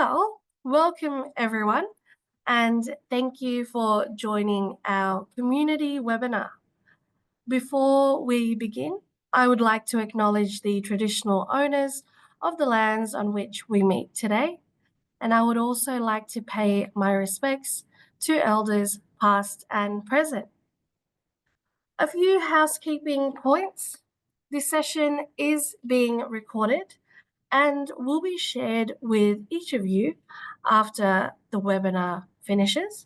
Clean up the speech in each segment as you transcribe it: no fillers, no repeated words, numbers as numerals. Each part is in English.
Well, welcome everyone, and thank you for joining our community webinar. Before we begin, I would like to acknowledge the traditional owners of the lands on which we meet today, and I would also like to pay my respects to elders past and present. A few housekeeping points. This session is being recorded and will be shared with each of you after the webinar finishes,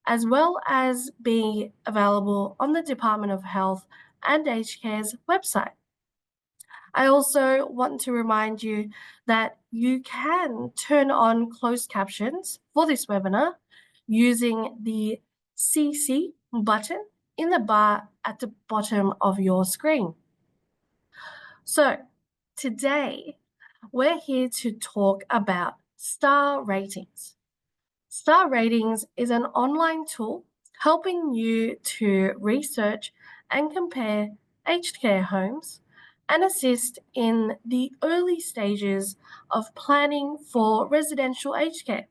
as well as being available on the Department of Health and Aged Care's website. I also want to remind you that you can turn on closed captions for this webinar using the CC button in the bar at the bottom of your screen. So today, we're here to talk about star ratings. Star ratings is an online tool helping you to research and compare aged care homes and assist in the early stages of planning for residential aged care.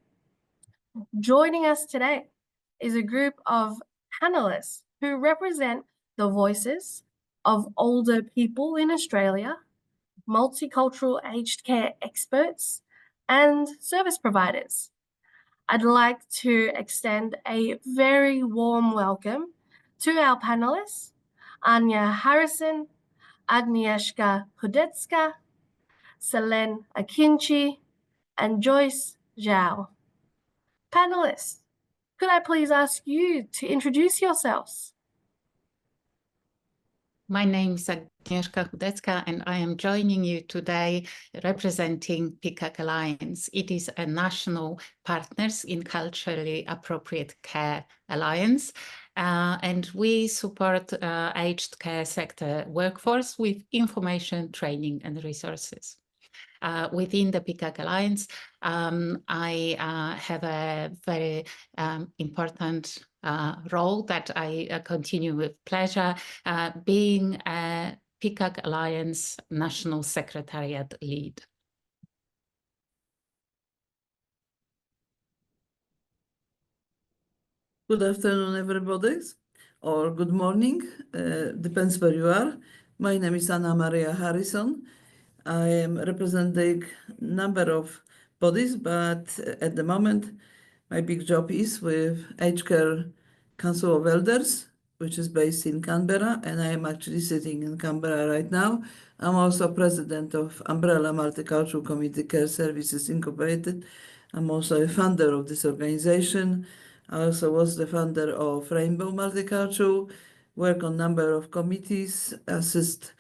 Joining us today is a group of panellists who represent the voices of older people in Australia, multicultural aged care experts, and service providers. I'd like to extend a very warm welcome to our panelists, Anya Harrison, Agnieszka Chudecka, Selen Akinci, and Joyce Zhao. Panelists, could I please ask you to introduce yourselves? My name is Agnieszka Chudecka, and I am joining you today representing PICAC Alliance. It is a national partners in culturally appropriate care alliance, and we support aged care sector workforce with information, training, and resources. Within the PICAC Alliance, I have a very important role that I continue with pleasure, being a PICAC Alliance National Secretariat lead. Good afternoon, everybody, or good morning, depends where you are. My name is Anna Maria Harrison. I am representing a number of bodies, but at the moment, my big job is with Aged Care Council of Elders, which is based in Canberra, and I am actually sitting in Canberra right now. I'm also president of Umbrella Multicultural Community Care Services Incorporated. I'm also a founder of this organization. I also was the founder of Rainbow Multicultural, work on a number of committees, assist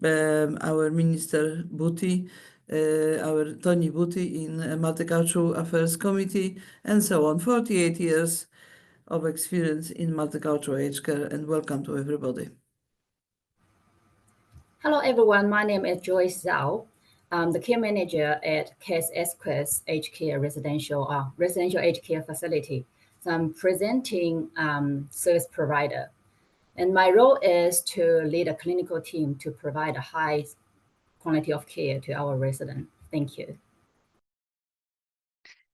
our Minister Booty, our Tony Booty in Multicultural Affairs Committee, and so on. 48 years of experience in multicultural aged care, and welcome to everybody. Hello, everyone. My name is Joyce Zhao. I'm the care manager at Case Esquest Aged Care Residential Aged Care Facility. So I'm presenting service provider. And my role is to lead a clinical team to provide a high quality of care to our residents. Thank you.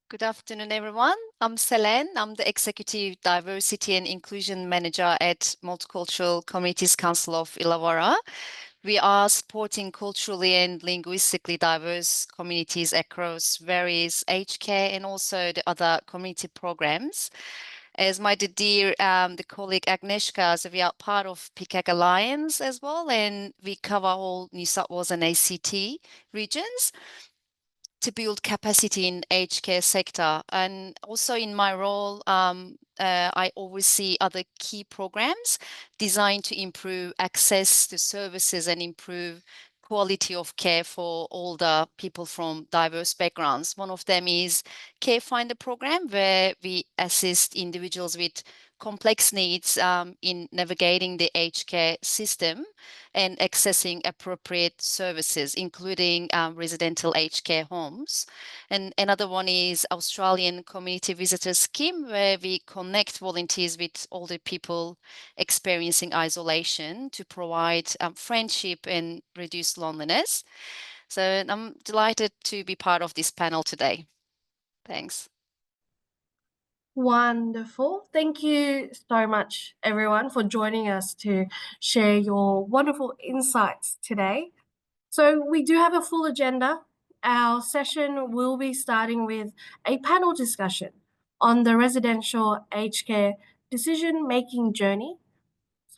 Good afternoon, everyone. I'm Selen. I'm the Executive Diversity and Inclusion Manager at Multicultural Communities Council of Illawarra. We are supporting culturally and linguistically diverse communities across various aged care and also the other community programs. As my dear the colleague Agnieszka, so we are part of PICAC Alliance as well, and we cover all New South Wales and ACT regions to build capacity in aged care sector. And also in my role, I oversee other key programs designed to improve access to services and improve quality of care for older people from diverse backgrounds. One of them is Care Finder program, where we assist individuals with complex needs in navigating the aged care system and accessing appropriate services, including residential aged care homes. And another one is Australian Community Visitor Scheme, where we connect volunteers with older people experiencing isolation to provide friendship and reduce loneliness. So I'm delighted to be part of this panel today. Thanks. Wonderful. Thank you so much, everyone, for joining us to share your wonderful insights today. So we do have a full agenda. Our session will be starting with a panel discussion on the residential aged care decision-making journey,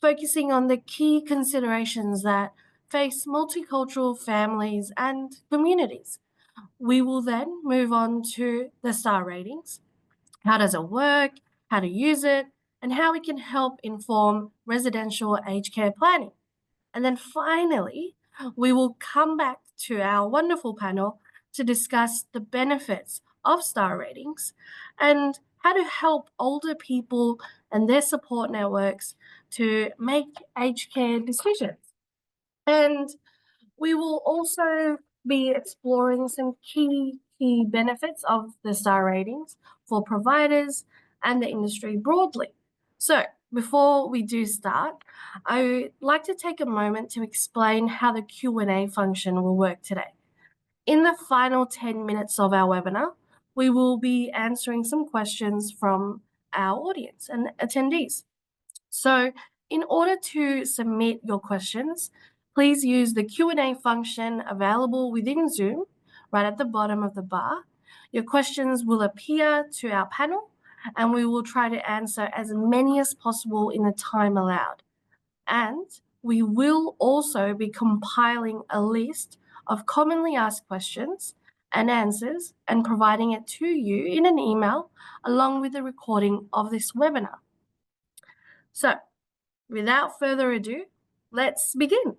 focusing on the key considerations that face multicultural families and communities. We will then move on to the star ratings. How does it work? How to use it? And how it can help inform residential aged care planning. And then finally, we will come back to our wonderful panel to discuss the benefits of star ratings and how to help older people and their support networks to make aged care decisions. And we will also be exploring some key benefits of the star ratings for providers and the industry broadly. So before we do start, I would like to take a moment to explain how the Q&A function will work today. In the final 10 minutes of our webinar, we will be answering some questions from our audience and attendees. So in order to submit your questions, please use the Q&A function available within Zoom, right at the bottom of the bar. Your questions will appear to our panel, and we will try to answer as many as possible in the time allowed. And we will also be compiling a list of commonly asked questions and answers and providing it to you in an email along with the recording of this webinar. So, without further ado, let's begin.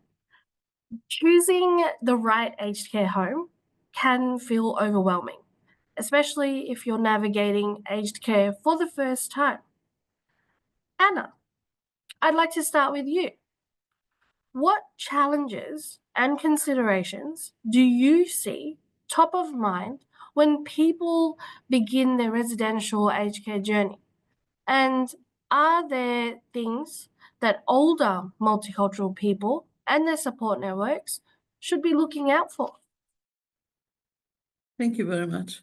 Choosing the right aged care home can feel overwhelming, especially if you're navigating aged care for the first time. Anna, I'd like to start with you. What challenges and considerations do you see top of mind when people begin their residential aged care journey? And are there things that older multicultural people and their support networks should be looking out for? Thank you very much.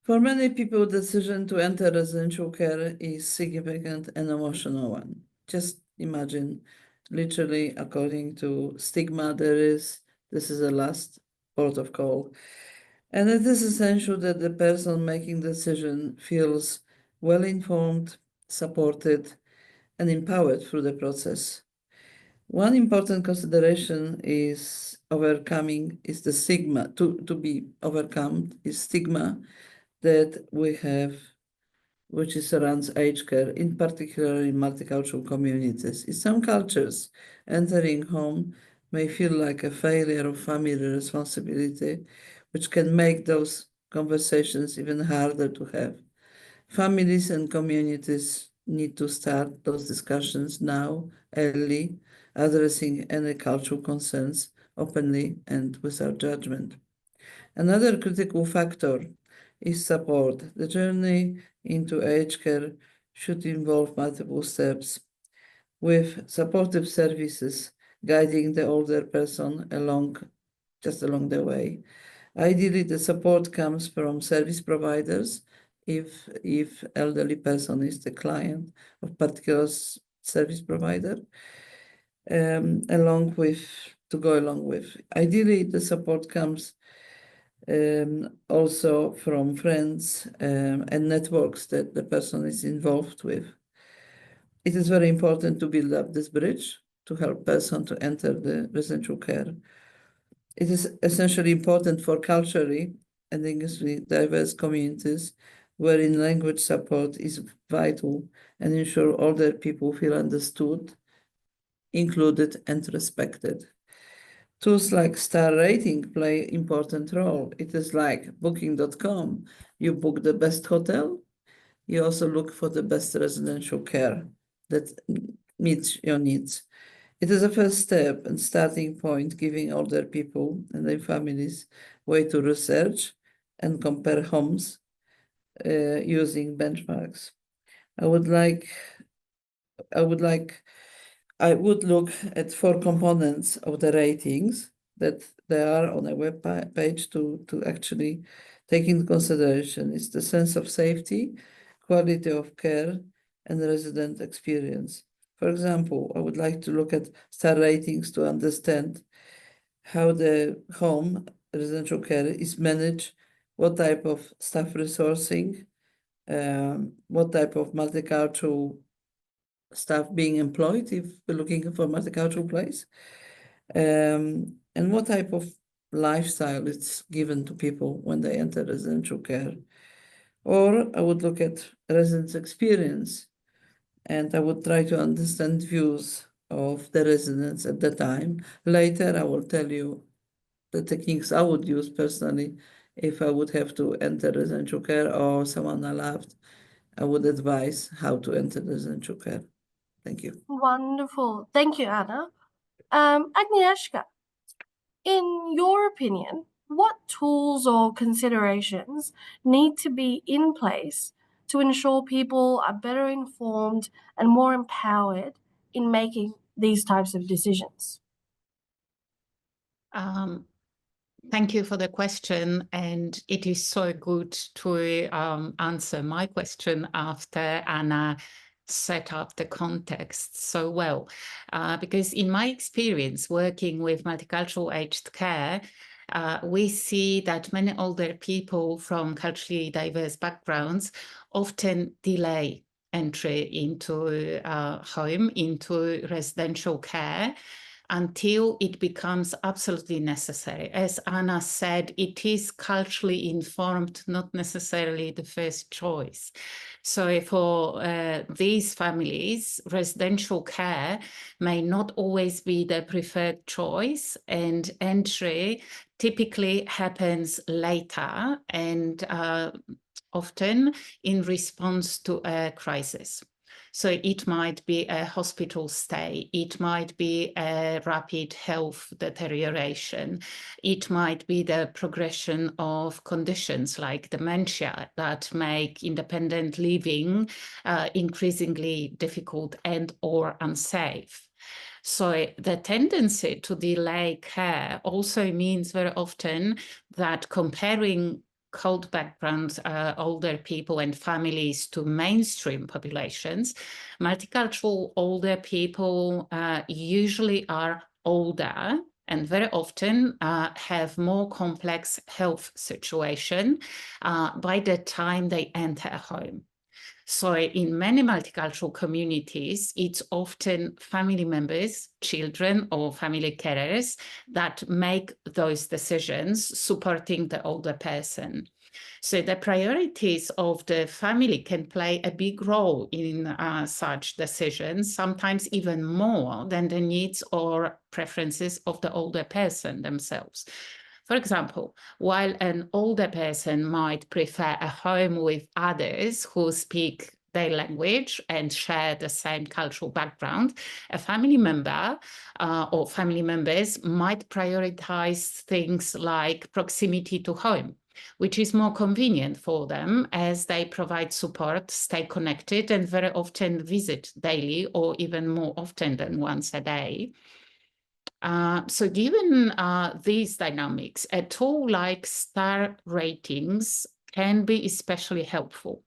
For many people, the decision to enter residential care is significant and emotional one. Just imagine, literally, according to stigma, this is the last port of call. And it is essential that the person making the decision feels well-informed, supported, and empowered through the process. One important consideration is the stigma, to be overcome is stigma that we have, which surrounds aged care, in particular in multicultural communities. In some cultures, entering home may feel like a failure of family responsibility, which can make those conversations even harder to have. Families and communities need to start those discussions now, early, addressing any cultural concerns openly and without judgment. Another critical factor is support. The journey into aged care should involve multiple steps, with supportive services guiding the older person along the way. Ideally, the support comes from service providers if elderly person is the client of particular service provider, along with. Ideally, the support comes also from friends and networks that the person is involved with. It is very important to build up this bridge to help person to enter the residential care. It is essentially important for culturally and linguistically diverse communities wherein language support is vital and ensure older people feel understood, included, and respected. Tools like star rating play an important role. It is like booking.com. You book the best hotel. You also look for the best residential care that meets your needs. It is a first step and starting point, giving older people and their families way to research and compare homes using benchmarks. I would look at 4 components of the ratings that they are on a web page to actually take into consideration is the sense of safety, quality of care, and resident experience. For example, I would like to look at star ratings to understand how the home residential care is managed, what type of staff resourcing, what type of multicultural staff being employed if we're looking for a multicultural place, and what type of lifestyle is given to people when they enter residential care. Or I would look at residents' experience, and I would try to understand views of the residents at the time. Later, I will tell you the techniques I would use personally if I would have to enter residential care or someone I loved. I would advise how to enter residential care. Thank you. Wonderful. Thank you, Anna. Agnieszka, in your opinion, what tools or considerations need to be in place to ensure people are better informed and more empowered in making these types of decisions? Thank you for the question, and it is so good to answer my question after Anna set up the context so well. Because in my experience working with multicultural aged care, we see that many older people from culturally diverse backgrounds often delay entry into home, into residential care, until it becomes absolutely necessary. As Anna said, it is culturally informed, not necessarily the first choice. So for these families, residential care may not always be the preferred choice, and entry typically happens later and often in response to a crisis. So it might be a hospital stay, it might be a rapid health deterioration, it might be the progression of conditions like dementia that make independent living increasingly difficult and or unsafe. So the tendency to delay care also means very often that comparing cold background older people and families to mainstream populations, multicultural older people usually are older and very often have more complex health situation by the time they enter a home. So in many multicultural communities, it's often family members, children, or family carers that make those decisions supporting the older person. So the priorities of the family can play a big role in such decisions, sometimes even more than the needs or preferences of the older person themselves. For example, while an older person might prefer a home with others who speak their language and share the same cultural background, a family member or family members might prioritize things like proximity to home, which is more convenient for them as they provide support, stay connected, and very often visit daily or even more often than once a day. So given these dynamics, a tool like star ratings can be especially helpful.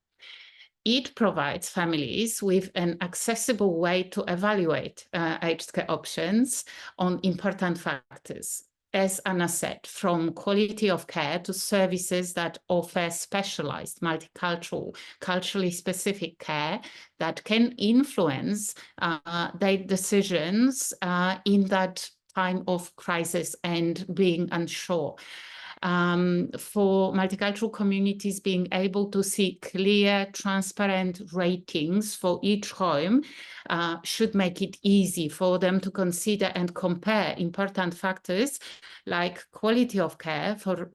It provides families with an accessible way to evaluate aged care options on important factors. As Anna said, from quality of care to services that offer specialized, multicultural, culturally specific care that can influence their decisions in that time of crisis and being unsure. For multicultural communities, being able to see clear, transparent ratings for each home should make it easy for them to consider and compare important factors like quality of care for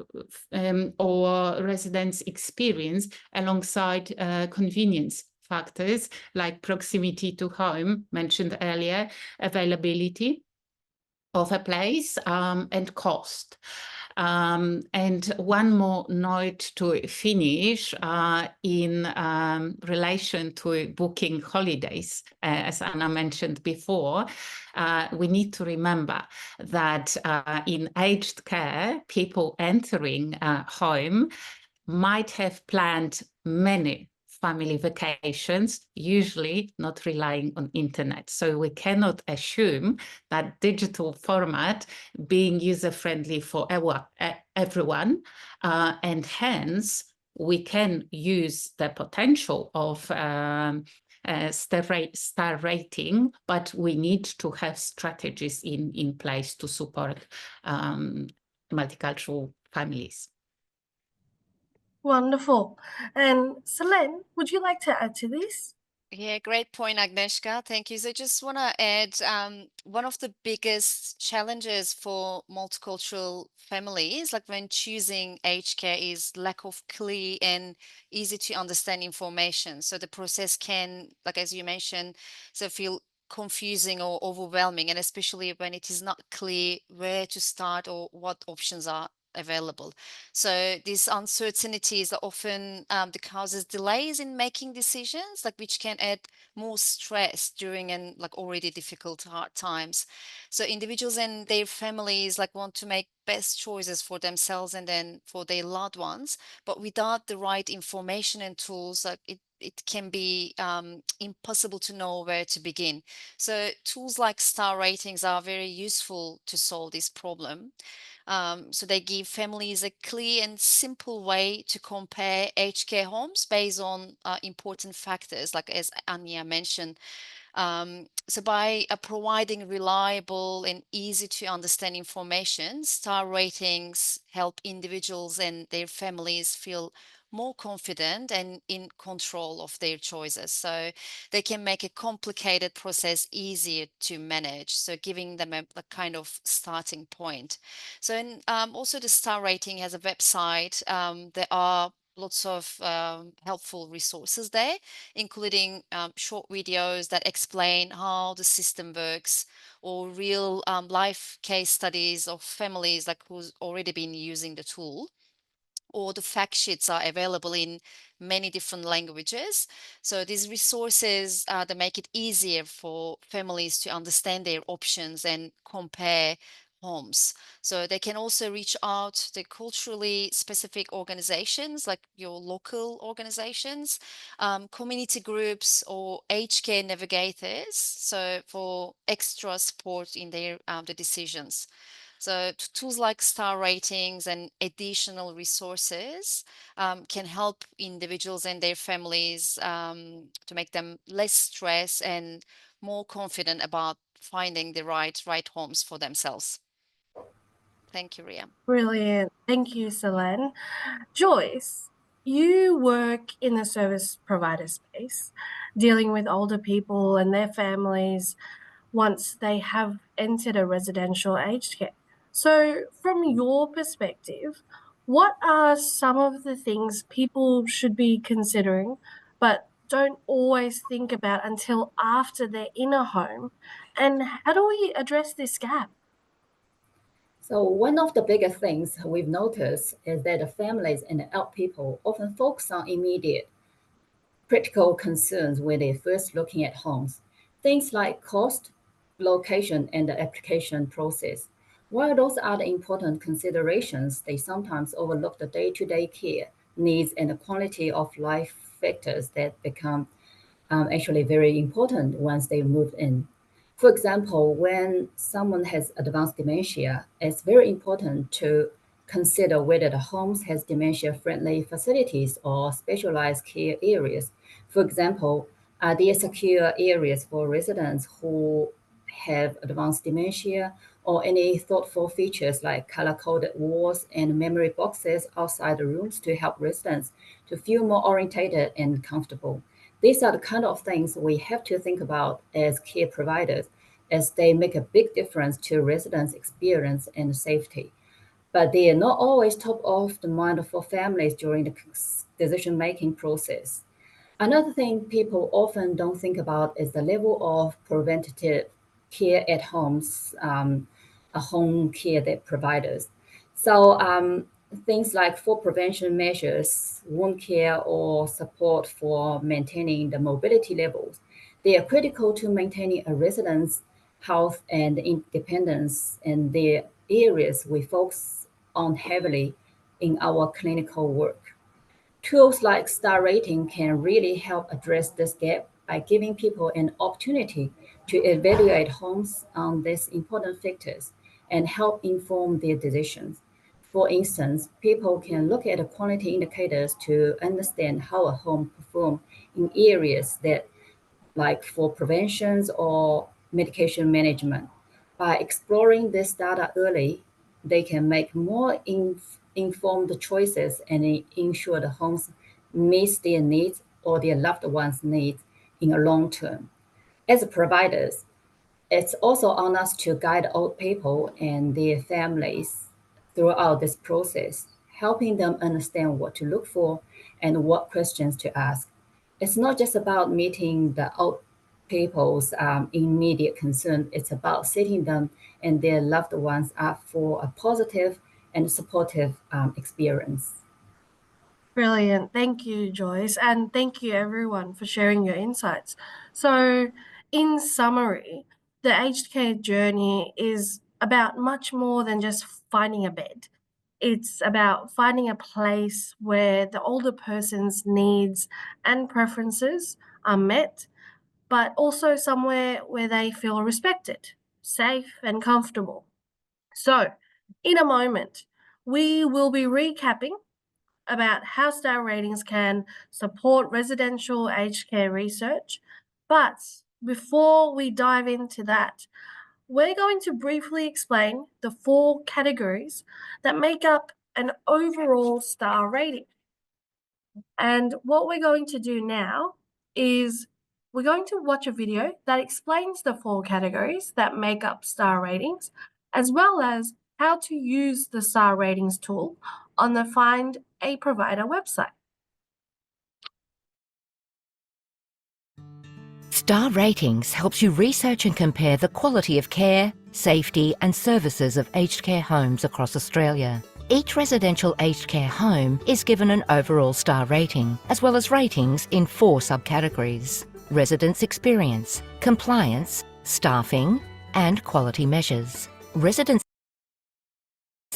or residents' experience alongside convenience factors like proximity to home, mentioned earlier, availability of a place, and cost. And one more note to finish in relation to booking holidays. As Anna mentioned before, we need to remember that in aged care, people entering home might have planned many family vacations, usually not relying on internet. So we cannot assume that digital format being user-friendly for everyone, and hence we can use the potential of star rating, but we need to have strategies in place to support multicultural families. Wonderful. And Selen, would you like to add to this? Yeah, great point, Agnieszka. Thank you. So I just want to add, one of the biggest challenges for multicultural families, like when choosing aged care, is lack of clear and easy to understand information. So the process can, like as you mentioned, so feel confusing or overwhelming, and especially when it is not clear where to start or what options are available. So these uncertainties are often that causes delays in making decisions, like which can add more stress during and like already difficult hard times. So individuals and their families like want to make best choices for themselves and then for their loved ones, but without the right information and tools, like it can be impossible to know where to begin. So tools like star ratings are very useful to solve this problem. So they give families a clear and simple way to compare aged care homes based on important factors, like as Anya mentioned. So by providing reliable and easy to understand information, star ratings help individuals and their families feel more confident and in control of their choices. So they can make a complicated process easier to manage. So giving them a kind of starting point. So and also the star rating has a website. There are lots of helpful resources there, including short videos that explain how the system works, or real life case studies of families like who's already been using the tool. Or the fact sheets are available in many different languages. So these resources that make it easier for families to understand their options and compare homes. So they can also reach out to culturally specific organizations like your local organizations, community groups, or aged care navigators. So for extra support in their the decisions. So tools like star ratings and additional resources can help individuals and their families to make them less stressed and more confident about finding the right homes for themselves. Thank you, Ria. Brilliant. Thank you, Selen. Joyce, you work in the service provider space, dealing with older people and their families once they have entered a residential aged care. So, from your perspective, what are some of the things people should be considering but don't always think about until after they're in a home? And how do we address this gap? So one of the biggest things we've noticed is that the families and the elder people often focus on immediate critical concerns when they're first looking at homes. Things like cost, location, and the application process. While those are the important considerations, they sometimes overlook the day-to-day care needs and the quality of life factors that become actually very important once they move in. For example, when someone has advanced dementia, it's very important to consider whether the homes has dementia-friendly facilities or specialized care areas. For example, are there secure areas for residents who have advanced dementia, or any thoughtful features like color-coded walls and memory boxes outside the rooms to help residents to feel more orientated and comfortable? These are the kind of things we have to think about as care providers, as they make a big difference to residents' experience and safety. But they are not always top of the mind for families during the decision-making process. Another thing people often don't think about is the level of preventative care at homes, a home care that providers. So things like fall prevention measures, wound care, or support for maintaining the mobility levels, they are critical to maintaining a resident's health and independence, and the areas we focus on heavily in our clinical work. Tools like star rating can really help address this gap by giving people an opportunity to evaluate homes on these important factors and help inform their decisions. For instance, people can look at the quality indicators to understand how a home performs in areas that, like for preventions or medication management. By exploring this data early, they can make more informed choices and ensure the homes meets their needs or their loved ones' needs in the long term. As providers, it's also on us to guide old people and their families throughout this process, helping them understand what to look for and what questions to ask. It's not just about meeting the old people's immediate concern, it's about setting them and their loved ones up for a positive and supportive experience. Brilliant. Thank you, Joyce. And thank you, everyone, for sharing your insights. So, in summary, the aged care journey is about much more than just finding a bed. It's about finding a place where the older person's needs and preferences are met, but also somewhere where they feel respected, safe, and comfortable. So, in a moment, we will be recapping about how star ratings can support residential aged care research. But before we dive into that, we're going to briefly explain the 4 categories that make up an overall star rating. And what we're going to do now is we're going to watch a video that explains the 4 categories that make up star ratings, as well as how to use the star ratings tool on the Find a Provider website. Star Ratings helps you research and compare the quality of care, safety and services of aged care homes across Australia. Each residential aged care home is given an overall star rating, as well as ratings in 4 subcategories: residents' experience, compliance, staffing and quality measures. Residents'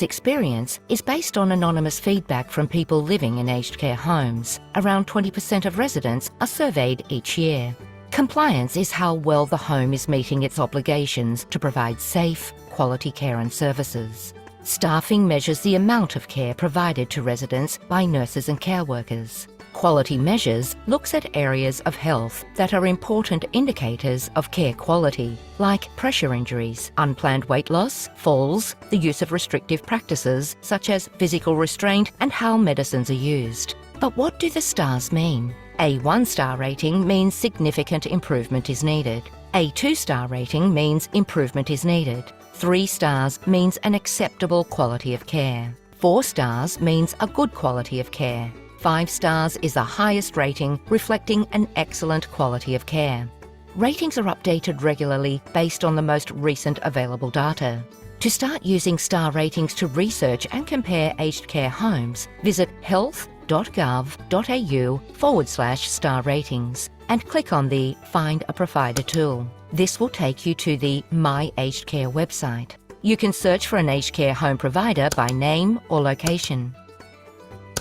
experience is based on anonymous feedback from people living in aged care homes. Around 20% of residents are surveyed each year. Compliance is how well the home is meeting its obligations to provide safe, quality care and services. Staffing measures the amount of care provided to residents by nurses and care workers. Quality measures looks at areas of health that are important indicators of care quality, like pressure injuries, unplanned weight loss, falls, the use of restrictive practices such as physical restraint, and how medicines are used. But what do the stars mean? A 1-star rating means significant improvement is needed. A 2-star rating means improvement is needed. 3 stars means an acceptable quality of care. 4 stars means a good quality of care. 5 stars is the highest rating, reflecting an excellent quality of care. Ratings are updated regularly based on the most recent available data. To start using star ratings to research and compare aged care homes, visit health.gov.au/star ratings and click on the Find a Provider tool. This will take you to the My Aged Care website. You can search for an aged care home provider by name or location.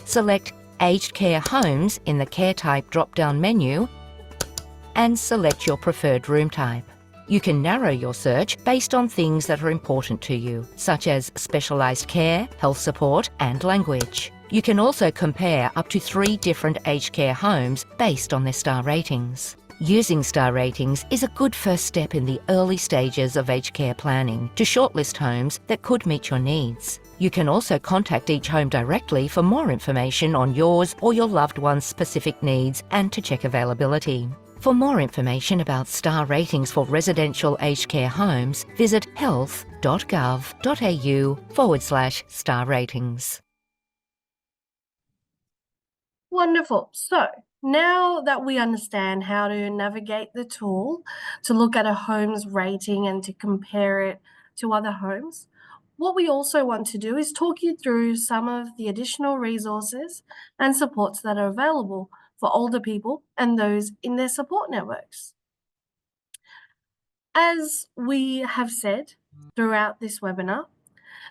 Select Aged Care Homes in the Care Type drop-down menu and select your preferred room type. You can narrow your search based on things that are important to you, such as specialised care, health support and language. You can also compare up to 3 different aged care homes based on their star ratings. Using star ratings is a good first step in the early stages of aged care planning to shortlist homes that could meet your needs. You can also contact each home directly for more information on yours or your loved one's specific needs and to check availability. For more information about star ratings for residential aged care homes, visit health.gov.au/star ratings. Wonderful. So now that we understand how to navigate the tool to look at a home's rating and to compare it to other homes, what we also want to do is talk you through some of the additional resources and supports that are available for older people and those in their support networks. As we have said throughout this webinar,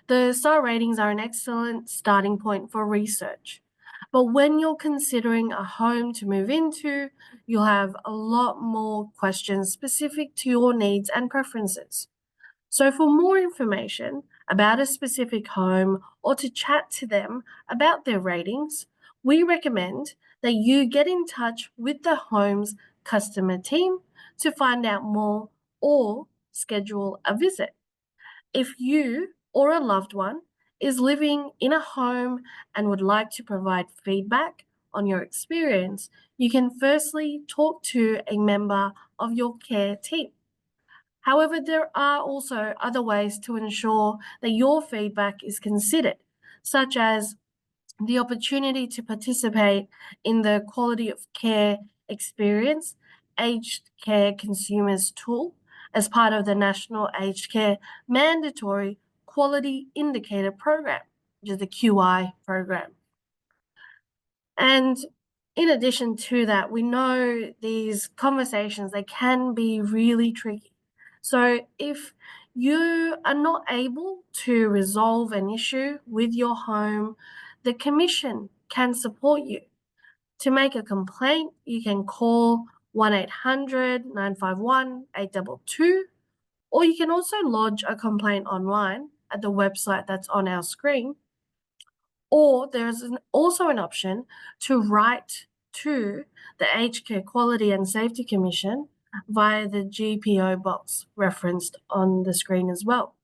the star ratings are an excellent starting point for research. But when you're considering a home to move into, you'll have a lot more questions specific to your needs and preferences. So for more information about a specific home or to chat to them about their ratings, we recommend that you get in touch with the home's customer team to find out more or schedule a visit. If you or a loved one is living in a home and would like to provide feedback on your experience, you can firstly talk to a member of your care team. However, there are also other ways to ensure that your feedback is considered, such as the opportunity to participate in the Quality of Care Experience Aged Care Consumers Tool as part of the National Aged Care Mandatory Quality Indicator Program, which is the QI program. And in addition to that, we know these conversations, they can be really tricky. So if you are not able to resolve an issue with your home, the Commission can support you. To make a complaint, you can call 1-800-951-822, or you can also lodge a complaint online at the website that's on our screen. Or there's also an option to write to the Aged Care Quality and Safety Commission via the GPO box referenced on the screen as well.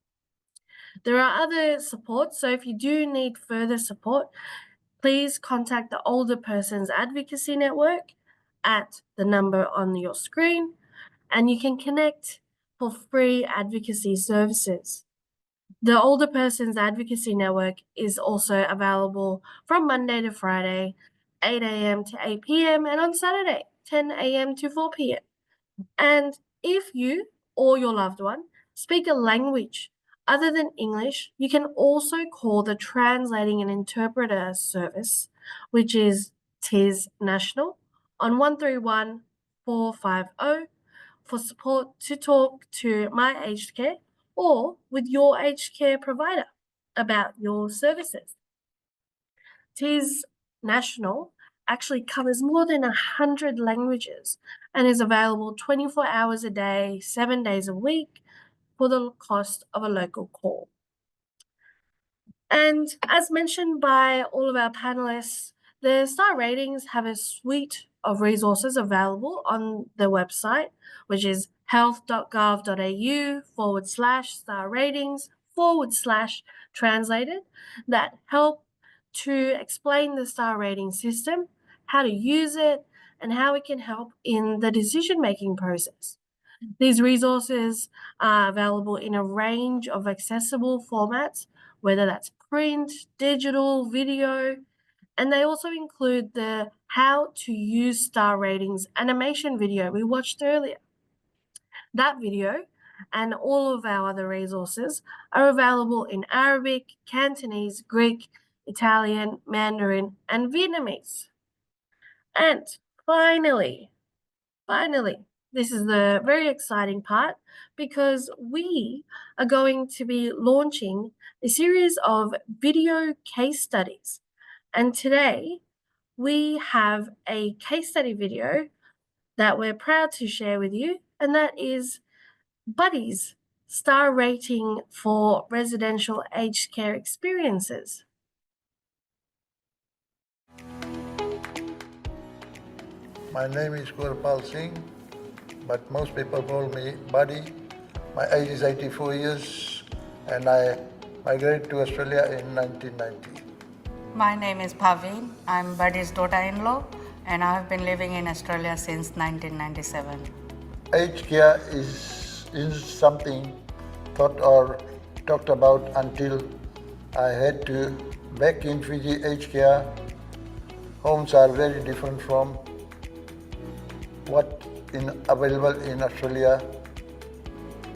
There are other supports, so if you do need further support, please contact the Older Persons Advocacy Network at the number on your screen, and you can connect for free advocacy services. The Older Persons Advocacy Network is also available from Monday to Friday, 8 a.m. to 8 p.m. and on Saturday, 10 a.m. to 4 p.m. And if you or your loved one speak a language other than English, you can also call the Translating and Interpreter Service, which is TIS National, on 131 450 for support to talk to My Aged Care or with your aged care provider about your services. TIS National actually covers more than 100 languages and is available 24 hours a day, 7 days a week for the cost of a local call. And as mentioned by all of our panelists, the star ratings have a suite of resources available on the website, which is health.gov.au/star ratings/translated, that help to explain the star rating system, how to use it, and how it can help in the decision-making process. These resources are available in a range of accessible formats, whether that's print, digital, video, and they also include the how to use star ratings animation video we watched earlier. That video and all of our other resources are available in Arabic, Cantonese, Greek, Italian, Mandarin, and Vietnamese. And finally, this is the very exciting part, because we are going to be launching a series of video case studies. And today we have a case study video that we're proud to share with you, and that is Buddy's star rating for residential aged care experiences. My name is Gurpal Singh, but most people call me Buddy. My age is 84 years and I migrated to Australia in 1990. My name is Paveen. I'm Buddy's daughter-in-law and I have been living in Australia since 1997. Aged care isn't something thought or talked about until I had to. Back in Fiji, aged care homes are very different from what available in Australia,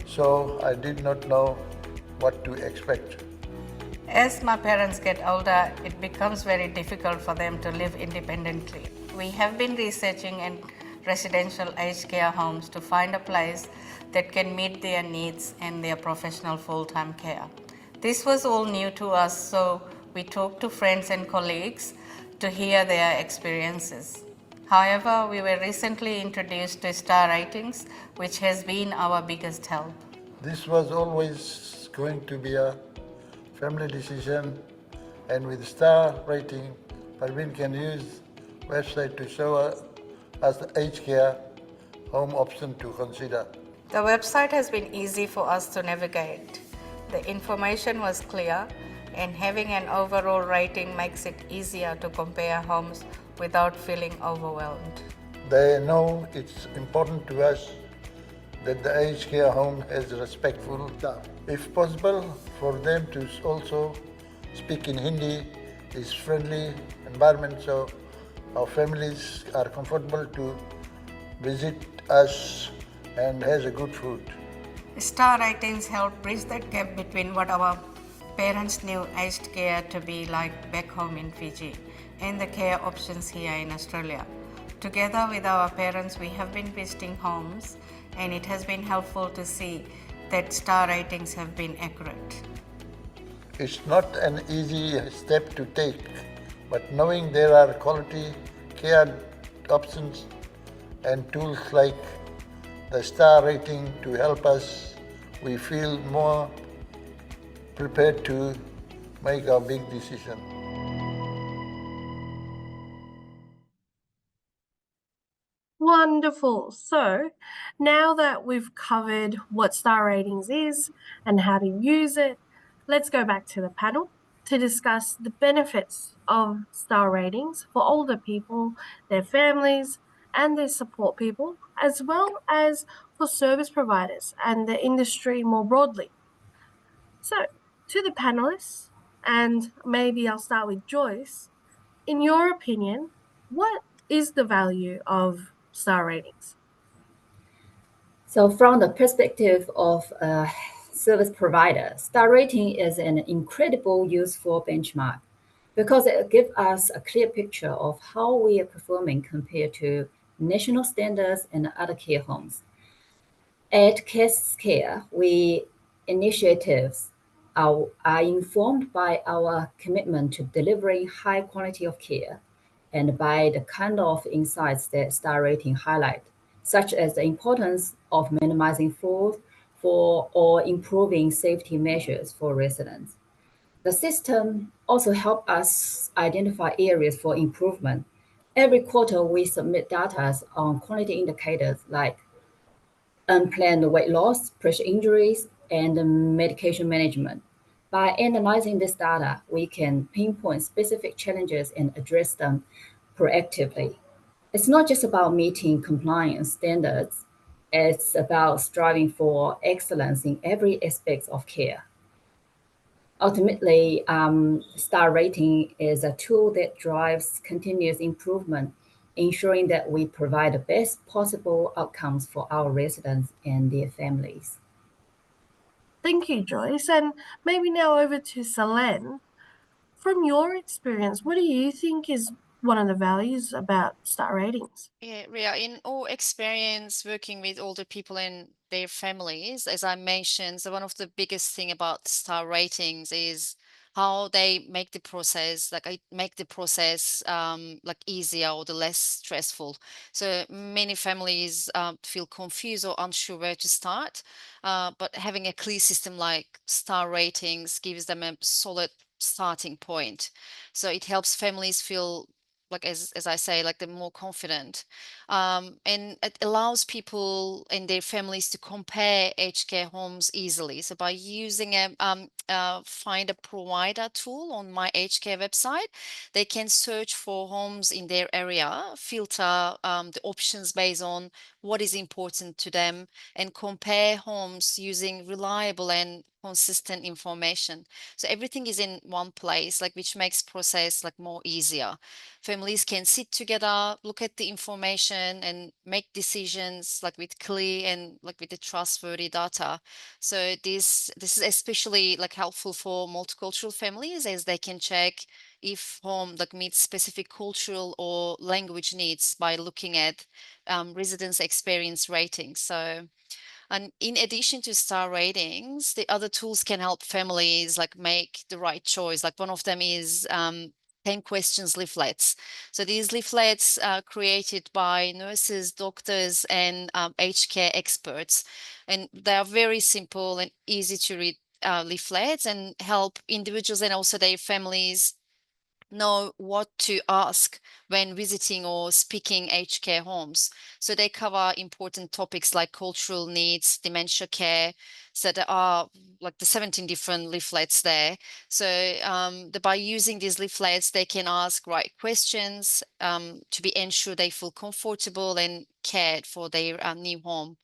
so I did not know what to expect. As my parents get older, it becomes very difficult for them to live independently. We have been researching in residential aged care homes to find a place that can meet their needs and their professional full-time care. This was all new to us, so we talked to friends and colleagues to hear their experiences. However, we were recently introduced to star ratings, which has been our biggest help. This was always going to be a family decision, and with star rating, Parveen can use website to show us the aged care home option to consider. The website has been easy for us to navigate. The information was clear, and having an overall rating makes it easier to compare homes without feeling overwhelmed. They know it's important to us that the aged care home has respectful staff. If possible, for them to also speak in Hindi, is friendly environment, so our families are comfortable to visit us and has a good food. Star ratings help bridge that gap between what our parents knew aged care to be like back home in Fiji and the care options here in Australia. Together with our parents, we have been visiting homes, and it has been helpful to see that star ratings have been accurate. It's not an easy step to take, but knowing there are quality care options and tools like the star rating to help us, we feel more prepared to make our big decision. Wonderful. So now that we've covered what star ratings is and how to use it, let's go back to the panel to discuss the benefits of star ratings for older people, their families, and their support people, as well as for service providers and the industry more broadly. So, to the panelists, and maybe I'll start with Joyce, in your opinion, what is the value of star ratings? So from the perspective of a service provider, star rating is an incredible useful benchmark because it gives us a clear picture of how we are performing compared to national standards and other care homes. At Case Care, we initiatives are informed by our commitment to delivering high quality of care and by the kind of insights that star rating highlight, such as the importance of minimizing falls or improving safety measures for residents. The system also helps us identify areas for improvement. Every quarter, we submit data on quality indicators like unplanned weight loss, pressure injuries, and medication management. By analyzing this data, we can pinpoint specific challenges and address them proactively. It's not just about meeting compliance standards, it's about striving for excellence in every aspect of care. Ultimately, star rating is a tool that drives continuous improvement, ensuring that we provide the best possible outcomes for our residents and their families. Thank you, Joyce. And maybe now over to Selen. From your experience, what do you think is one of the values about star ratings? Yeah, Ria, in our experience working with older people and their families, as I mentioned, so one of the biggest thing about star ratings is how they make the process, like easier or the less stressful. So many families feel confused or unsure where to start, but having a clear system like star ratings gives them a solid starting point. So it helps families feel like as I say, like they're more confident. And it allows people and their families to compare aged care homes easily. So by using a find a provider tool on my aged care website, they can search for homes in their area, filter the options based on what is important to them, and compare homes using reliable and consistent information. So everything is in one place, like which makes process like more easier. Families can sit together, look at the information and make decisions like with clear and like with the trustworthy data. So this is especially like helpful for multicultural families, as they can check if home like meets specific cultural or language needs by looking at residents' experience ratings. So, and in addition to star ratings, the other tools can help families like make the right choice. Like one of them is 10 questions leaflets. So these leaflets are created by nurses, doctors, and aged care experts. And they are very simple and easy to read leaflets, and help individuals and also their families know what to ask when visiting or speaking aged care homes. So they cover important topics like cultural needs, dementia care. So there are like the 17 different leaflets there. So by using these leaflets, they can ask right questions to be ensured they feel comfortable and cared for their new home.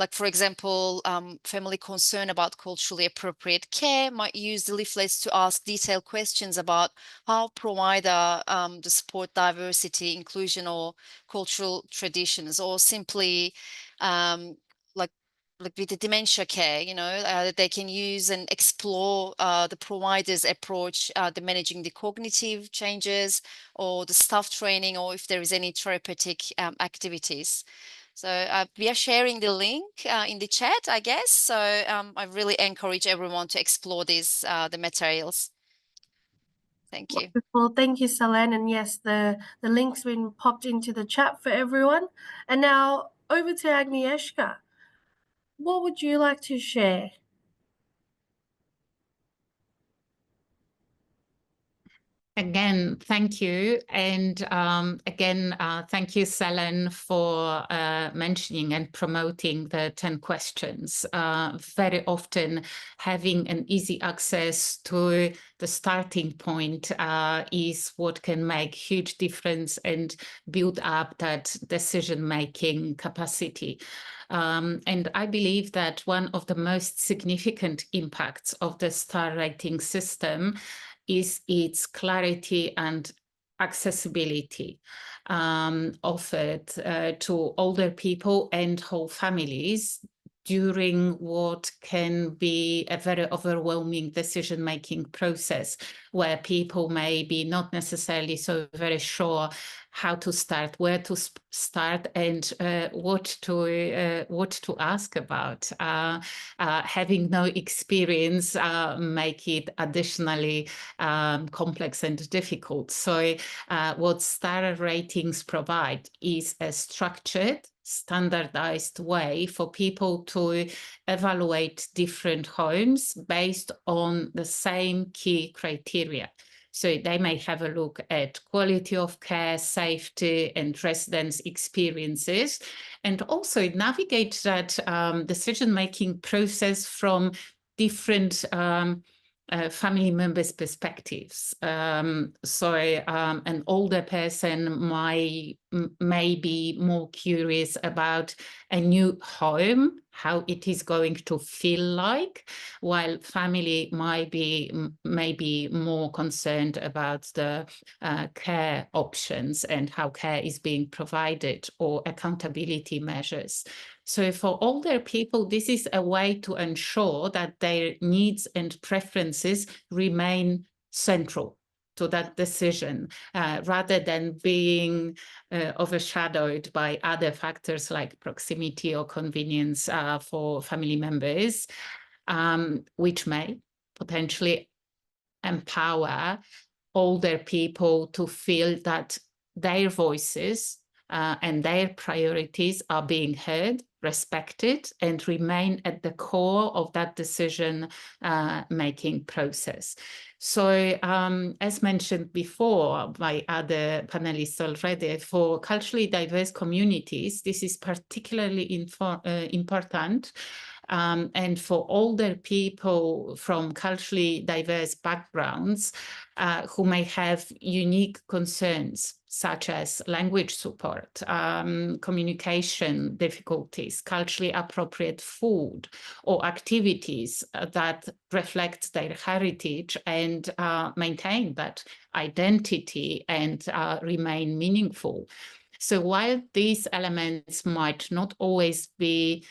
Like, for example, family concerned about culturally appropriate care might use the leaflets to ask detailed questions about how provider to support diversity, inclusion, or cultural traditions, or simply like with the dementia care, they can use and explore the provider's approach, the managing the cognitive changes, or the staff training, or if there is any therapeutic activities. So we are sharing the link in the chat, I guess. So I really encourage everyone to explore the materials. Thank you. Well, thank you, Selen. And yes, the link's been popped into the chat for everyone. And now over to Agnieszka. What would you like to share? Again, thank you. And again, thank you, Selen, for mentioning and promoting the 10 questions. Very often having an easy access to the starting point is what can make huge difference and build up that decision-making capacity. And I believe that one of the most significant impacts of the star rating system is its clarity and accessibility offered to older people and whole families during what can be a very overwhelming decision-making process, where people may be not necessarily so very sure how to start, where to start, and what to ask about. Having no experience make it additionally complex and difficult. So what star ratings provide is a structured, standardized way for people to evaluate different homes based on the same key criteria. So they may have a look at quality of care, safety, and residents' experiences, and also navigate that decision-making process from different family members' perspectives. So an older person may be more curious about a new home, how it is going to feel like, while family might be maybe more concerned about the care options and how care is being provided, or accountability measures. So for older people, this is a way to ensure that their needs and preferences remain central to that decision, rather than being overshadowed by other factors like proximity or convenience for family members, which may potentially empower older people to feel that their voices and their priorities are being heard, respected, and remain at the core of that decision making process. So as mentioned before by other panelists already, for culturally diverse communities, this is particularly important. And for older people from culturally diverse backgrounds who may have unique concerns, such as language support, communication difficulties, culturally appropriate food, or activities that reflect their heritage and maintain that identity and remain meaningful. So while these elements might not always be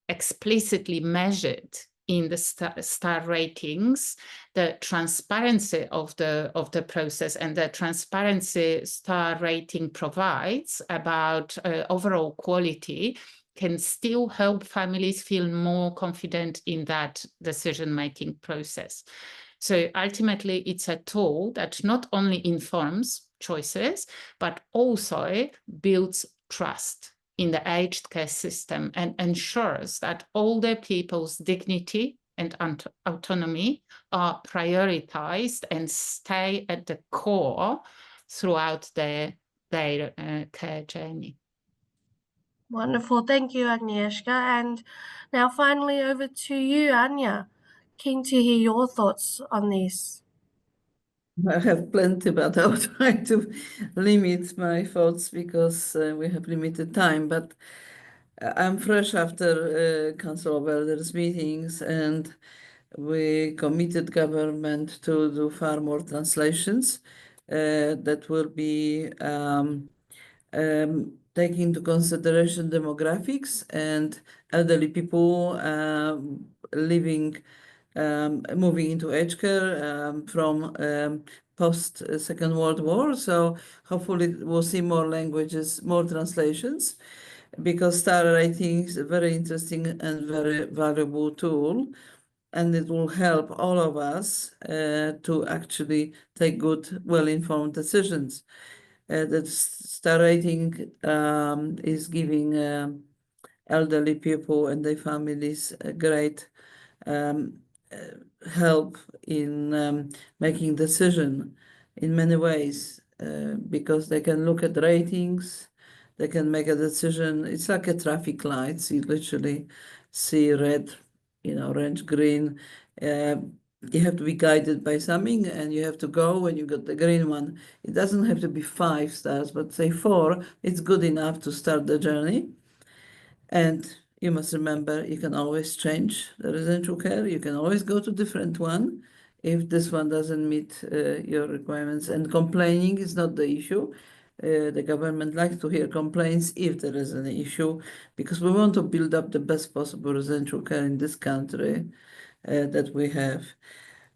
explicitly measured in the star ratings, the transparency of the process and the transparency star rating provides about overall quality can still help families feel more confident in that decision-making process. So ultimately, it's a tool that not only informs choices, but also builds trust in the aged care system and ensures that older people's dignity and autonomy are prioritized and stay at the core throughout their care journey. Wonderful. Thank you, Agnieszka. And now finally over to you, Anya. Keen to hear your thoughts on this. I have plenty, but I'll try to limit my thoughts because we have limited time. But I'm fresh after Council of Elders meetings, and we committed government to do far more translations that will be taking into consideration demographics and elderly people living, moving into aged care from post Second World War. So hopefully we'll see more languages, more translations, because star rating is a very interesting and very valuable tool. And it will help all of us to actually take good, well-informed decisions. The star rating is giving elderly people and their families a great help in making decision in many ways because they can look at ratings, they can make a decision. It's like a traffic lights. You literally see red, orange, green. You have to be guided by something and you have to go when you got the green one. It doesn't have to be 5 stars, but say 4. It's good enough to start the journey. And you must remember, you can always change the residential care. You can always go to different one if this one doesn't meet your requirements. And complaining is not the issue. The government likes to hear complaints if there is an issue, because we want to build up the best possible residential care in this country that we have.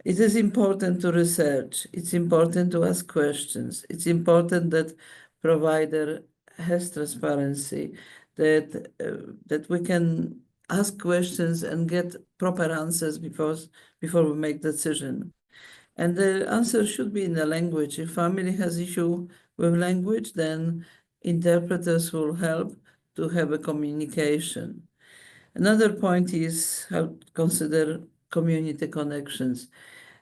It is important to research. It's important to ask questions. It's important that provider has transparency, that we can ask questions and get proper answers before we make decision. And the answer should be in the language. If family has issue with language, then interpreters will help to have a communication. Another point is how to consider community connections.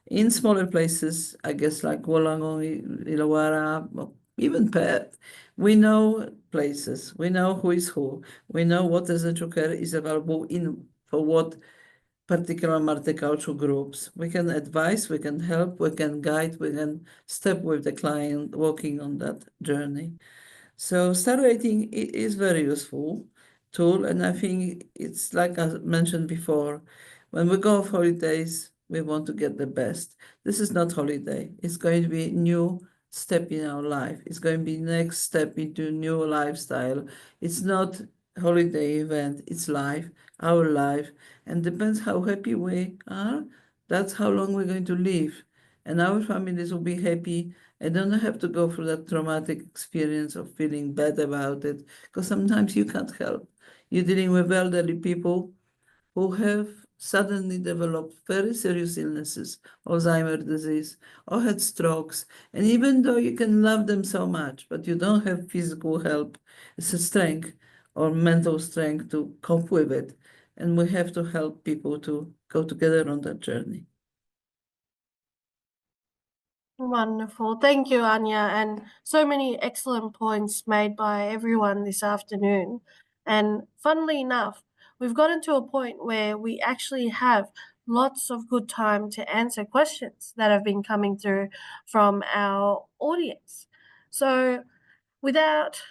In smaller places, I guess like Wollongong, Illawarra, even Perth, we know places, we know who is who, we know what residential care is available for what particular multicultural groups. We can advise, we can help, we can guide, we can step with the client walking on that journey. So star rating is very useful tool, and I think it's like I mentioned before, when we go off holidays, we want to get the best. This is not holiday. It's going to be a new step in our life. It's going to be next step into new lifestyle. It's not holiday event, it's life, our life, and depends how happy we are, that's how long we're going to live. And our families will be happy and don't have to go through that traumatic experience of feeling bad about it, because sometimes you can't help. You're dealing with elderly people who have suddenly developed very serious illnesses, Alzheimer's disease, or had strokes. And even though you can love them so much, but you don't have physical help, it's a strength or mental strength to cope with it. And we have to help people to go together on that journey. Wonderful. Thank you, Anya. And so many excellent points made by everyone this afternoon. And funnily enough, we've gotten to a point where we actually have lots of good time to answer questions that have been coming through from our audience. So without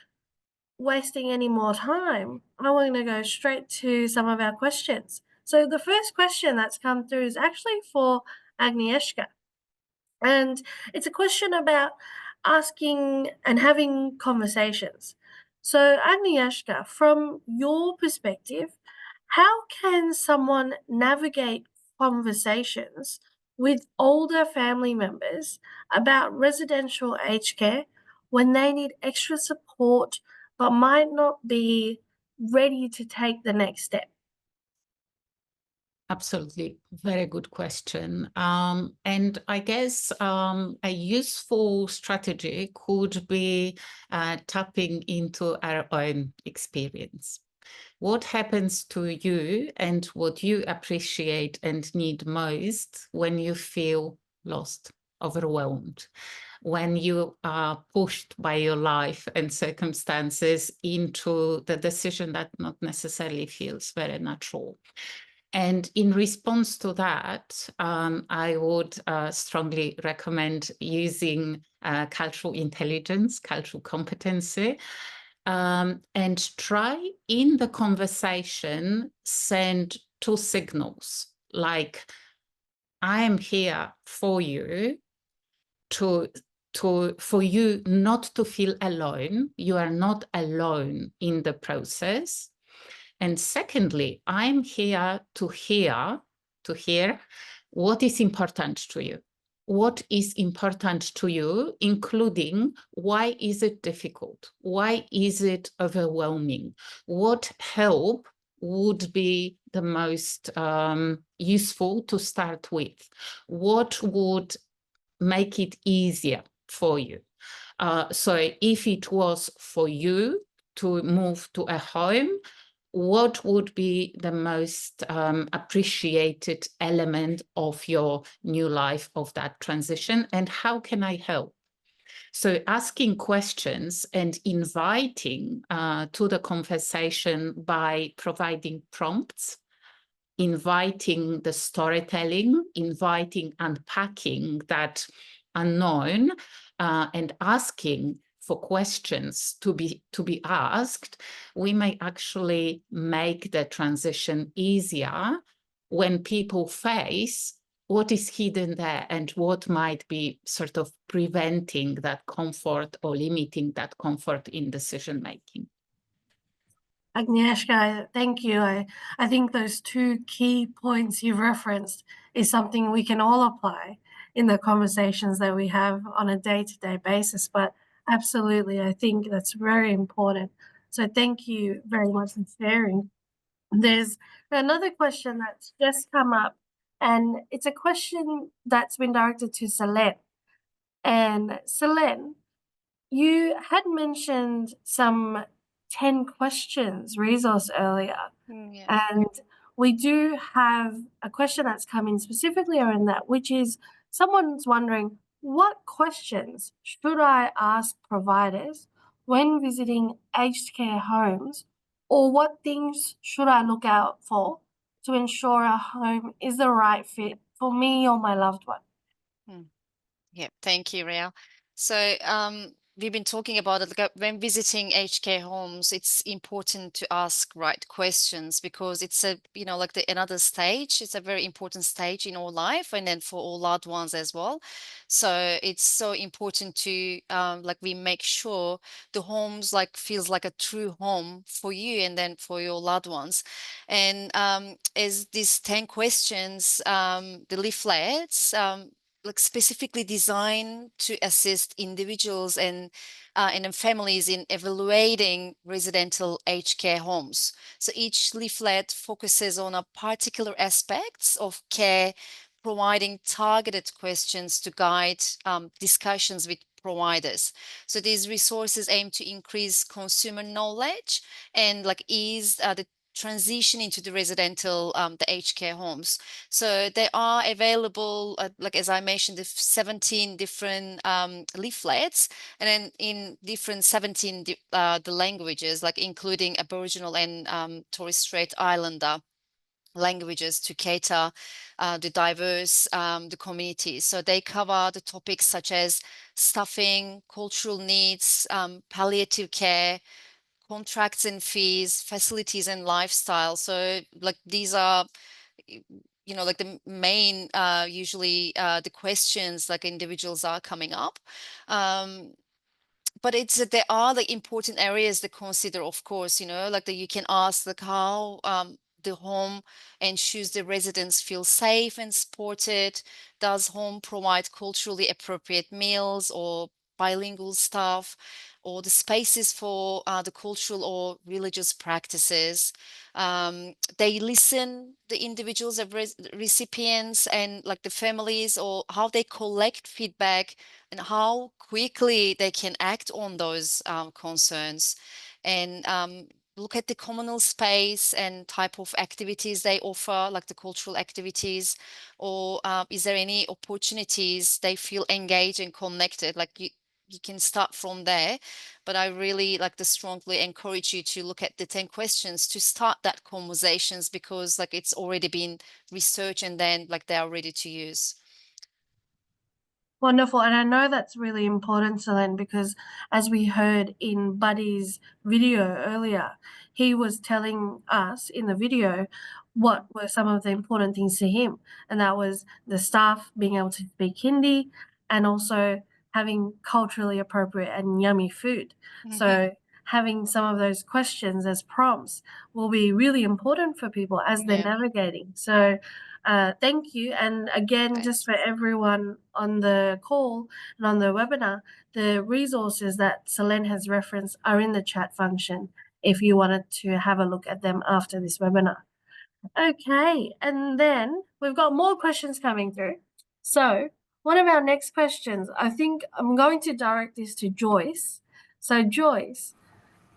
wasting any more time, I want to go straight to some of our questions. So the first question that's come through is actually for Agnieszka. And it's a question about asking and having conversations. So, Agnieszka, from your perspective, how can someone navigate conversations with older family members about residential aged care when they need extra support but might not be ready to take the next step? Absolutely. Very good question. And I guess a useful strategy could be tapping into our own experience. What happens to you and what you appreciate and need most when you feel lost, overwhelmed, when you are pushed by your life and circumstances into the decision that not necessarily feels very natural. And in response to that, I would strongly recommend using cultural intelligence, cultural competency, and try in the conversation, send two signals, like, I am here for you, for you not to feel alone. You are not alone in the process. And secondly, I'm here to hear what is important to you. What is important to you, including why is it difficult? Why is it overwhelming? What help would be the most useful to start with? What would make it easier for you? So if it was for you to move to a home, what would be the most appreciated element of your new life, of that transition, and how can I help? So asking questions and inviting to the conversation by providing prompts, inviting the storytelling, inviting unpacking that unknown, and asking for questions to be asked, we may actually make the transition easier when people face what is hidden there and what might be sort of preventing that comfort or limiting that comfort in decision making. Agnieszka, thank you. I think those two key points you referenced is something we can all apply in the conversations that we have on a day-to-day basis. But absolutely, I think that's very important. So thank you very much for sharing. There's another question that's just come up, and it's a question that's been directed to Selen. And Selen, you had mentioned some 10 questions resource earlier, Yeah. and we do have a question that's come in specifically around that, which is someone's wondering, what questions should I ask providers when visiting aged care homes, or what things should I look out for to ensure a home is the right fit for me or my loved one? Yeah, thank you, Ria. So we've been talking about it, like, when visiting aged care homes, it's important to ask right questions because it's a, like another stage. It's a very important stage in our life and then for all loved ones as well. So it's so important to we make sure the homes feels like a true home for you and then for your loved ones. And as these 10 questions, the leaflets, specifically designed to assist individuals and families in evaluating residential aged care homes. So each leaflet focuses on a particular aspects of care, providing targeted questions to guide discussions with providers. So these resources aim to increase consumer knowledge and ease the transition into the residential, the aged care homes. So they are available, as I mentioned, the 17 different leaflets, and then in different 17 the languages, including Aboriginal and Torres Strait Islander languages to cater the diverse the communities. So they cover the topics such as staffing, cultural needs, palliative care, contracts and fees, facilities and lifestyle. So these are the main usually the questions individuals are coming up. But there are important areas to consider, of course, that you can ask how the home ensures the residents feel safe and supported. Does home provide culturally appropriate meals or bilingual staff, or the spaces for the cultural or religious practices. They listen the individuals of recipients and like the families, or how they collect feedback and how quickly they can act on those concerns, and look at the communal space and type of activities they offer, like the cultural activities, or is there any opportunities they feel engaged and connected? Like you can start from there, but I really like to strongly encourage you to look at the 10 questions to start that conversations, because like it's already been researched and then like they are ready to use. Wonderful. And I know that's really important, Selen, because as we heard in Buddy's video earlier, he was telling us in the video what were some of the important things to him. And that was the staff being able to speak Hindi and also having culturally appropriate and yummy food. So having some of those questions as prompts will be really important for people as they're navigating. So thank you. And again, just for everyone on the call and on the webinar, the resources that Selen has referenced are in the chat function if you wanted to have a look at them after this webinar. Okay, and then we've got more questions coming through. So one of our next questions, I think I'm going to direct this to Joyce. So Joyce,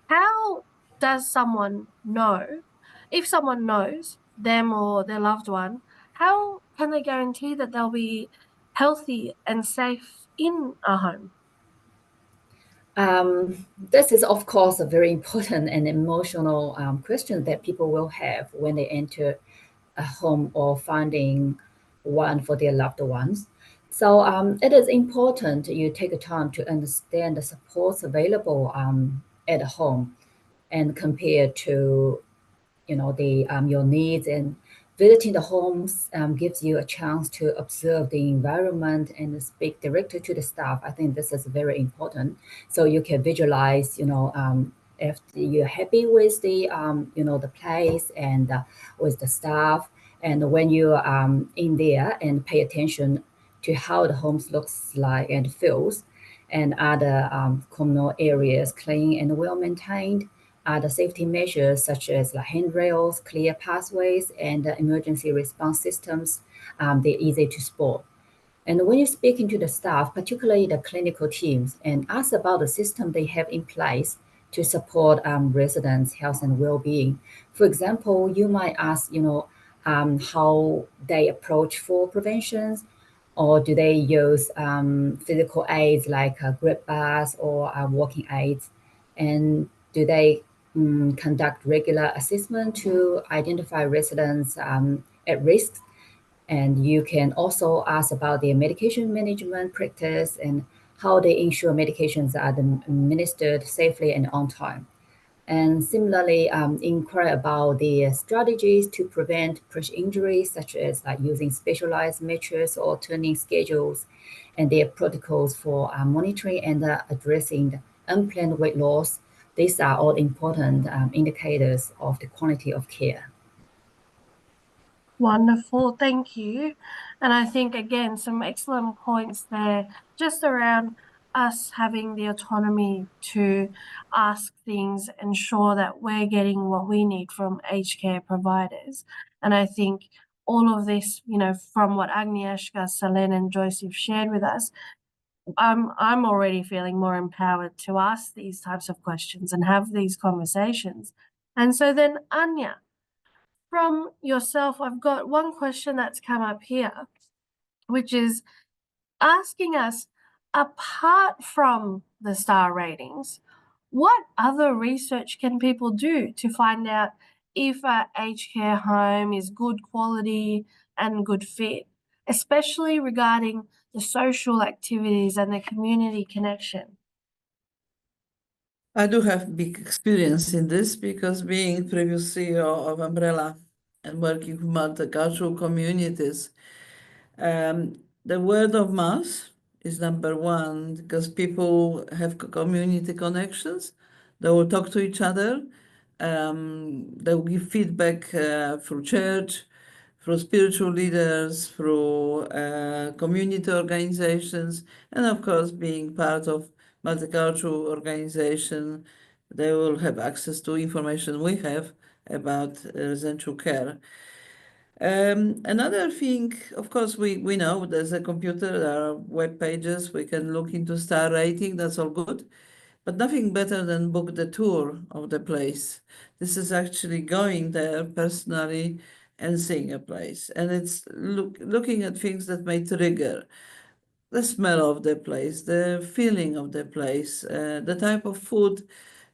how does someone know, if someone knows them or their loved one, how can they guarantee that they'll be healthy and safe in a home? This is, of course, a very important and emotional question that people will have when they enter a home or finding one for their loved ones. So it is important you take time to understand the supports available at home and compare to, your needs. And visiting the homes gives you a chance to observe the environment and speak directly to the staff. I think this is very important. So you can visualize, if you're happy with the, the place and with the staff. And when you're in there and pay attention to how the homes looks like and feels, and other communal areas clean and well maintained, the safety measures such as handrails, clear pathways, and emergency response systems, they're easy to spot. And when you're speaking to the staff, particularly the clinical teams, and ask about the system they have in place to support residents' health and well-being. For example, you might ask, how they approach fall preventions, or do they use physical aids like grip bars or walking aids, and do they conduct regular assessment to identify residents at risk. And you can also ask about their medication management practice and how they ensure medications are administered safely and on time. And similarly, inquire about the strategies to prevent pressure injuries, such as using specialized measures or turning schedules, and their protocols for monitoring and addressing the unplanned weight loss. These are all important indicators of the quality of care. Wonderful, thank you. And I think, again, some excellent points there, just around us having the autonomy to ask things, ensure that we're getting what we need from aged care providers. And I think all of this, from what Agnieszka, Selen, and Joyce have shared with us, I'm already feeling more empowered to ask these types of questions and have these conversations. And so then, Anya, from yourself, I've got one question that's come up here, which is asking us, apart from the star ratings, what other research can people do to find out if an aged care home is good quality and good fit, especially regarding the social activities and the community connection? I do have big experience in this because being previous CEO of Umbrella and working with multicultural communities, the word of mouth is number one because people have community connections. They will talk to each other. They will give feedback through church, through spiritual leaders, through community organizations, and of course, being part of multicultural organization, they will have access to information we have about residential care. Another thing, of course, we know there's a computer, there are web pages, we can look into star rating, that's all good. But nothing better than book the tour of the place. This is actually going there personally and seeing a place. And it's looking at things that may trigger the smell of the place, the feeling of the place, the type of food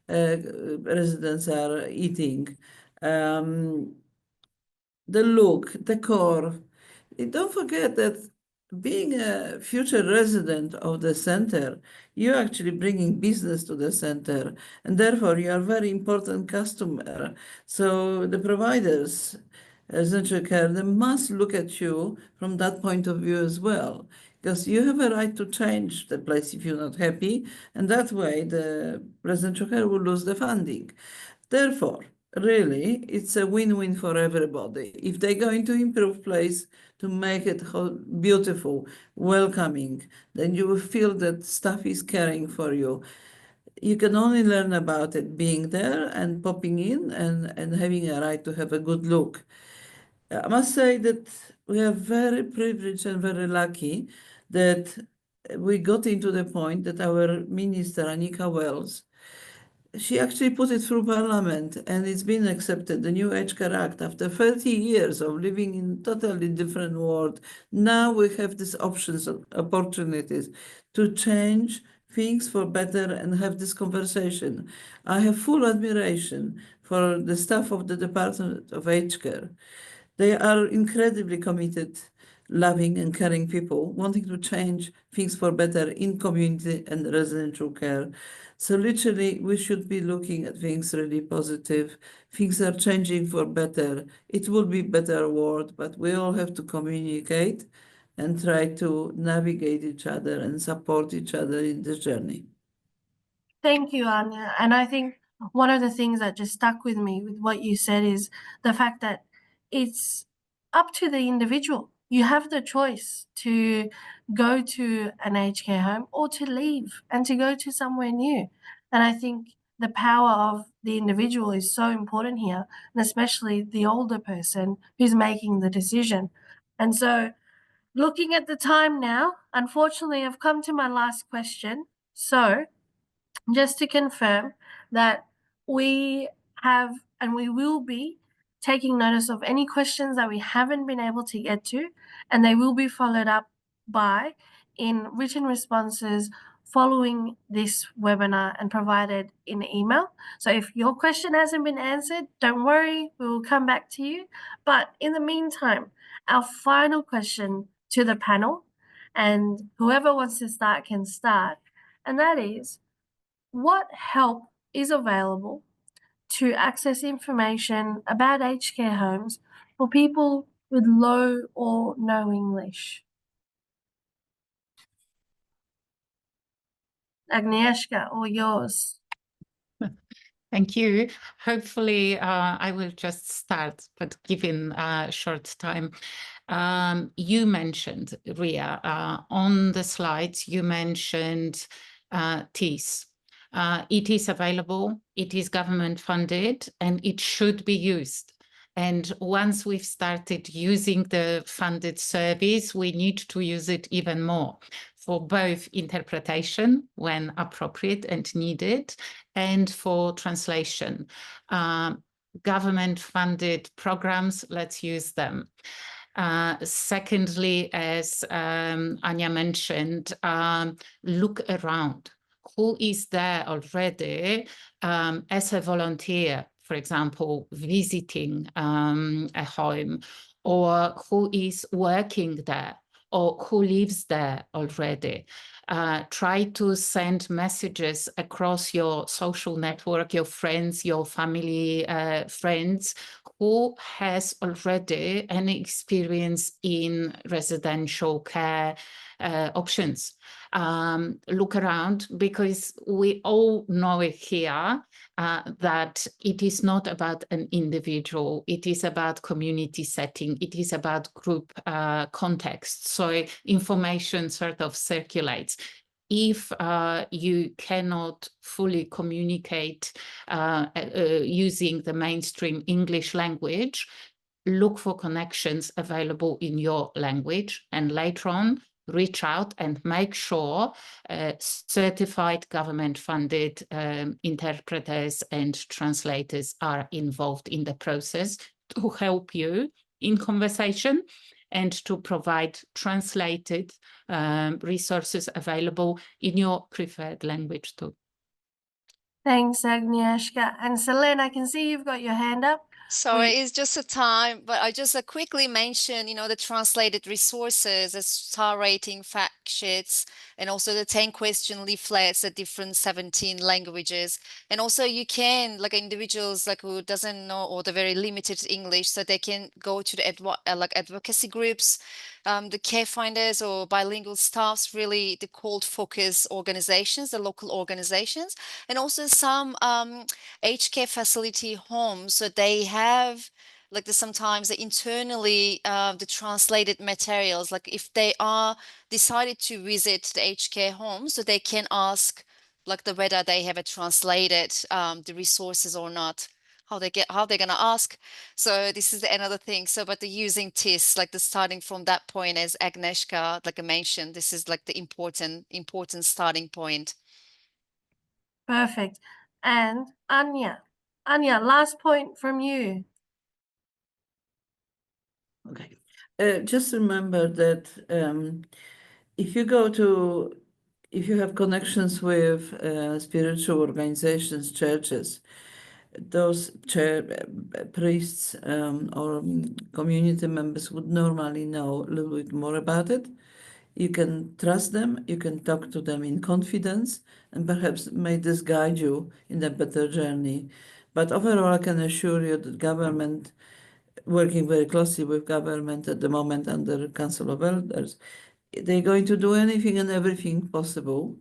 residents are eating, the look, decor. Don't forget that being a future resident of the center, you're actually bringing business to the center, and therefore you are a very important customer. So the providers, residential care, they must look at you from that point of view as well, because you have a right to change the place if you're not happy, and that way the residential care will lose the funding. Therefore, really, it's a win-win for everybody. If they're going to improve place to make it beautiful, welcoming, then you will feel that staff is caring for you. You can only learn about it being there and popping in and having a right to have a good look. I must say that we are very privileged and very lucky that we got into the point that our minister, Anika Wells, she actually put it through Parliament and it's been accepted, the new Aged Care Act. After 30 years of living in totally different world, now we have these options, opportunities to change things for better and have this conversation. I have full admiration for the staff of the Department of Aged Care. They are incredibly committed, loving and caring people, wanting to change things for better in community and residential care. So literally, we should be looking at things really positive. Things are changing for better. It will be better world, but we all have to communicate and try to navigate each other and support each other in this journey. Thank you, Anya. And I think one of the things that just stuck with me with what you said is the fact that it's up to the individual. You have the choice to go to an aged care home or to leave and to go to somewhere new. And I think the power of the individual is so important here, and especially the older person who's making the decision. And so looking at the time now, unfortunately, I've come to my last question. So just to confirm that we have and we will be taking notice of any questions that we haven't been able to get to, and they will be followed up by in written responses following this webinar and provided in email. So if your question hasn't been answered, don't worry, we will come back to you. But in the meantime, our final question to the panel, and whoever wants to start can start, and that is, what help is available to access information about aged care homes for people with low or no English? Agnieszka, all yours. Thank you. Hopefully, I will just start, but given a short time. You mentioned, Ria, on the slides, you mentioned TEAS. It is available, it is government funded, and it should be used. And once we've started using the funded service, we need to use it even more for both interpretation when appropriate and needed, and for translation. Government funded programs, let's use them. Secondly, as Anya mentioned, look around. Who is there already as a volunteer, for example, visiting a home, or who is working there, or who lives there already. Try to send messages across your social network, your friends, your family friends, who has already an experience in residential care options. look around, because we all know it here that it is not about an individual, it is about community setting, it is about group context. So information sort of circulates. If you cannot fully communicate using the mainstream English language, look for connections available in your language, and later on reach out and make sure certified government-funded interpreters and translators are involved in the process to help you in conversation and to provide translated resources available in your preferred language too. Thanks, Agnieszka. And Selen, I can see you've got your hand up. Sorry, it's just a time, but I just quickly mention, you know, the translated resources, as star rating, fact sheets, and also the 10-question leaflets at different 17 languages. And also you can, like individuals like who doesn't know or the very limited English, so they can go to the advocacy groups, the care finders or bilingual staffs, really the cold focus organizations, the local organizations, and also some aged care facility homes. So they have like sometimes internally the translated materials, like if they are decided to visit the aged care home, so they can ask like whether they have translated the resources or not, how they're gonna ask. So this is another thing. So but the using TIS, like the starting from that point, as Agnieszka like I mentioned, this is like the important starting point. Perfect. And Anya, last point from you. Okay. Just remember that if you have connections with spiritual organizations, churches, those priests or community members would normally know a little bit more about it. You can trust them, you can talk to them in confidence, and perhaps may this guide you in a better journey. But overall, I can assure you that government, working very closely with government at the moment under Council of Elders, they're going to do anything and everything possible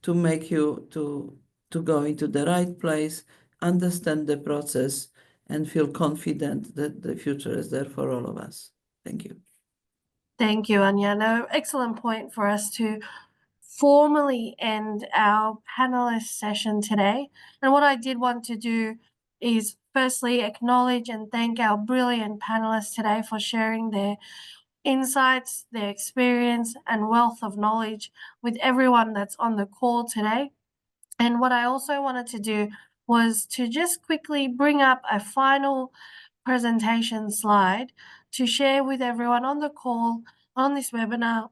to make you to go into the right place, understand the process, and feel confident that the future is there for all of us. Thank you. Thank you, Anya. No, excellent point for us to formally end our panelist session today. And what I did want to do is firstly acknowledge and thank our brilliant panelists today for sharing their insights, their experience, and wealth of knowledge with everyone that's on the call today. And what I also wanted to do was to just quickly bring up a final presentation slide to share with everyone on the call on this webinar,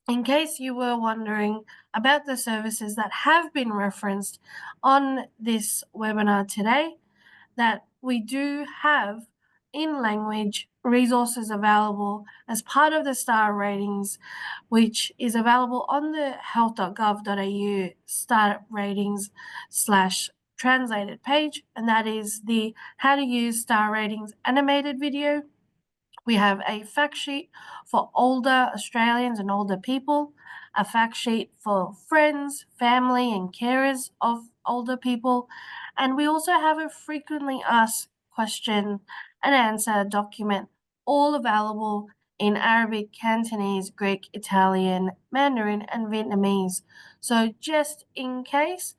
in case you were wondering about the services that have been referenced on this webinar today, that we do have in language resources available as part of the star ratings, which is available on the health.gov.au star ratings /translated page, and that is the how to use star ratings animated video. We have a fact sheet for older Australians and older people, a fact sheet for friends, family, and carers of older people, and we also have a frequently asked question and answer document, all available in Arabic, Cantonese, Greek, Italian, Mandarin, and Vietnamese. So just in case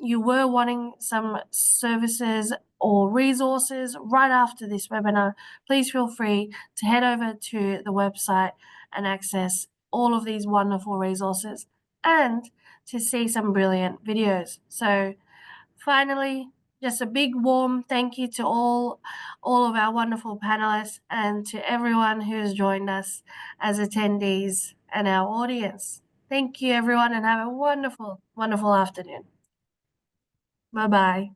you were wanting some services or resources right after this webinar, please feel free to head over to the website and access all of these wonderful resources and to see some brilliant videos. So finally, just a big warm thank you to all of our wonderful panelists and to everyone who's joined us as attendees and our audience. Thank you, everyone, and have a wonderful, wonderful afternoon. Bye-bye.